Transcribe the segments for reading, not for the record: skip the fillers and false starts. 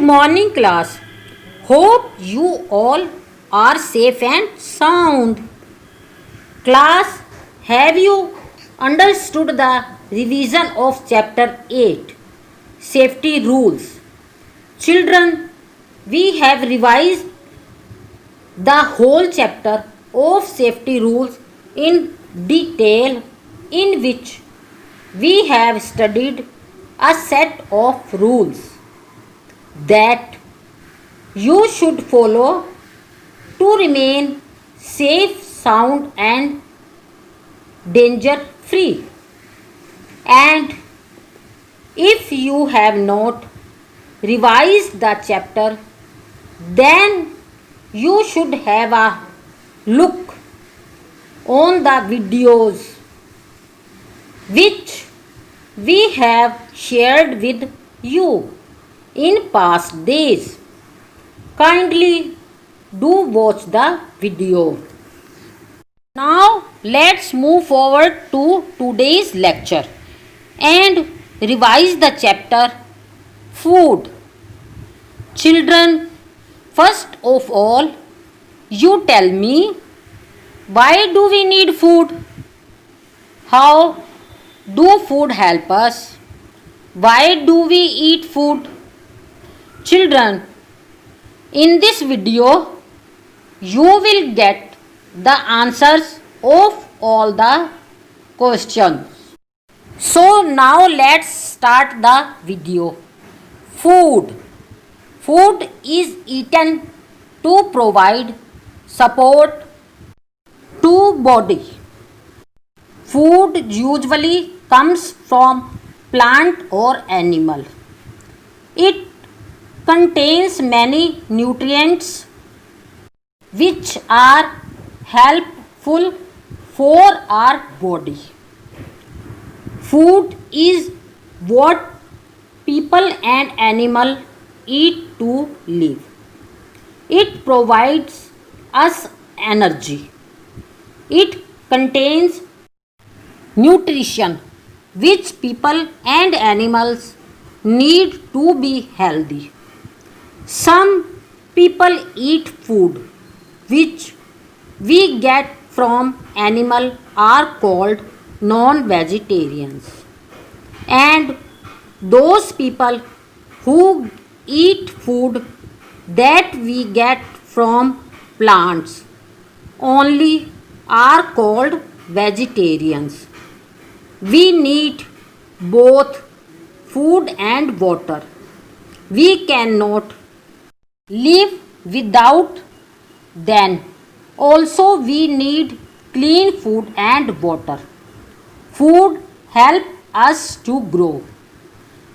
morning, class. Hope you all are safe and sound. Class, have you understood the revision of chapter 8, Safety Rules? Children, we have revised the whole chapter of safety rules in detail, in which we have studied a set of rules that you should follow to remain safe, sound, and danger free. And if you have not revised the chapter, then you should have a look on the videos which we have shared with you in past days. Kindly do watch the video. Now let's move forward to today's lecture and revise the chapter Food. Children, first of all, you tell me, why do we need food? How do food help us? Why do we eat food? Children, in this video, you will get the answers of all the questions. So now let's start the video. Food. Food is eaten to provide support to body. Food usually comes from plant or animal. It contains many nutrients which are helpful for our body. Food is what people and animal eat to live. It provides us energy. It contains nutrition which people and animals need to be healthy. Some people eat food which we get from animal are called non-vegetarians, and those people who eat food that we get from plants only are called vegetarians. We need both food and water. We cannot live without them. Also, we need clean food and water. Food helps us to grow.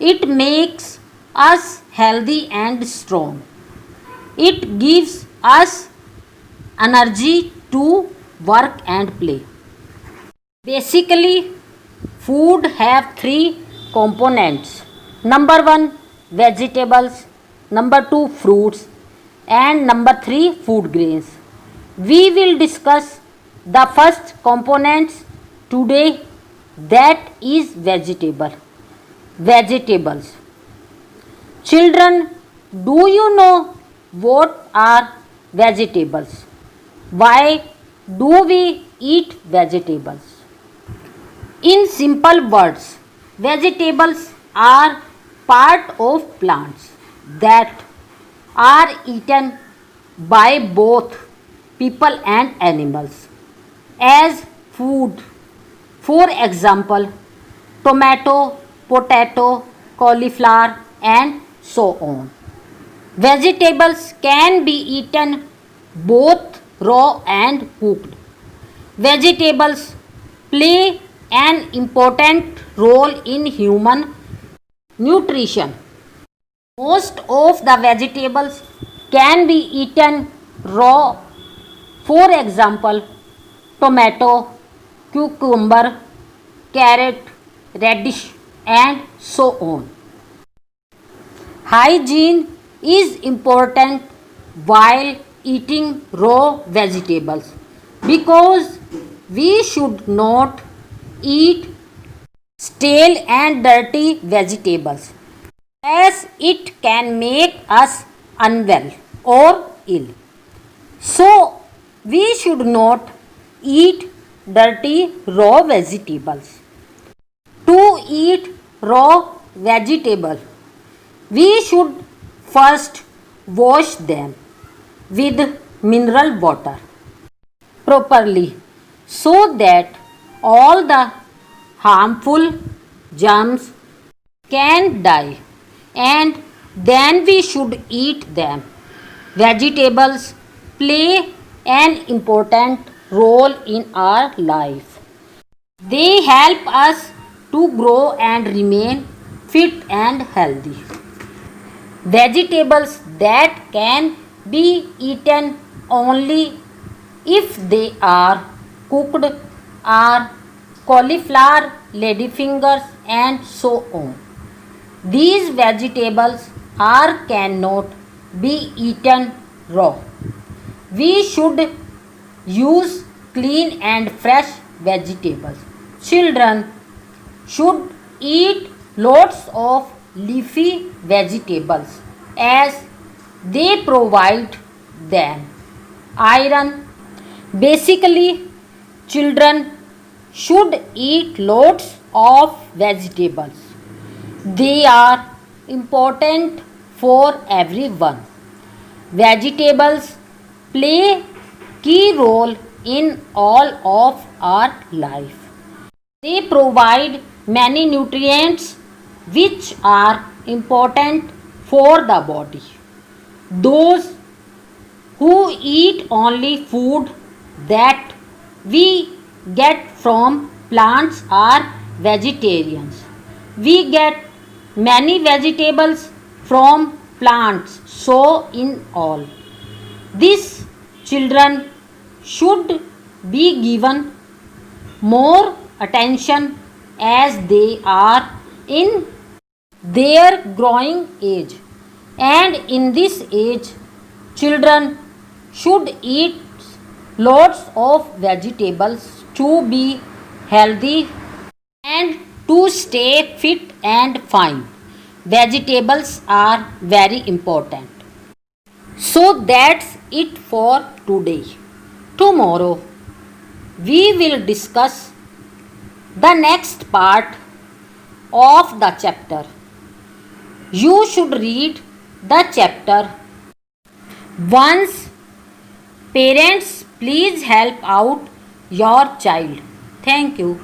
It makes us healthy and strong. It gives us energy to work and play. Basically, food have three components. Number 1, vegetables. Number 2, fruits. And number 3, food grains. We will discuss the first components today, that is vegetables. Children, do you know what are vegetables? Why do we eat vegetables? In simple words, vegetables are part of plants that are eaten by both people and animals as food. For example, tomato, potato, cauliflower, and so on. Vegetables can be eaten both raw and cooked. Vegetables play an important role in human nutrition. Most of the vegetables can be eaten raw. For example, tomato, cucumber, carrot, radish, and so on. Hygiene is important while eating raw vegetables because we should not eat stale and dirty vegetables. as it can make us unwell or ill. So, we should not eat dirty raw vegetables. To eat raw vegetable, we should first wash them with mineral water properly so that all the harmful germs can die, and then we should eat them. Vegetables play an important role in our life. They help us to grow and remain fit and healthy. Vegetables that can be eaten only if they are cooked are cauliflower, ladyfingers, and so on. These vegetables are cannot be eaten raw. We should use clean and fresh vegetables. Children should eat lots of leafy vegetables as they provide them iron. Basically, children should eat lots of vegetables. They are important for everyone. Vegetables play key role in all of our life. They provide many nutrients which are important for the body. Those who eat only food that we get from plants are vegetarians. We get many vegetables from plants, so in all. These children should be given more attention as they are in their growing age, and in this age children should eat lots of vegetables to be healthy and to stay fit and fine. Vegetables are very important. So that's it for today. Tomorrow we will discuss the next part of the chapter. You should read the chapter once. Parents, please help out your child. Thank you.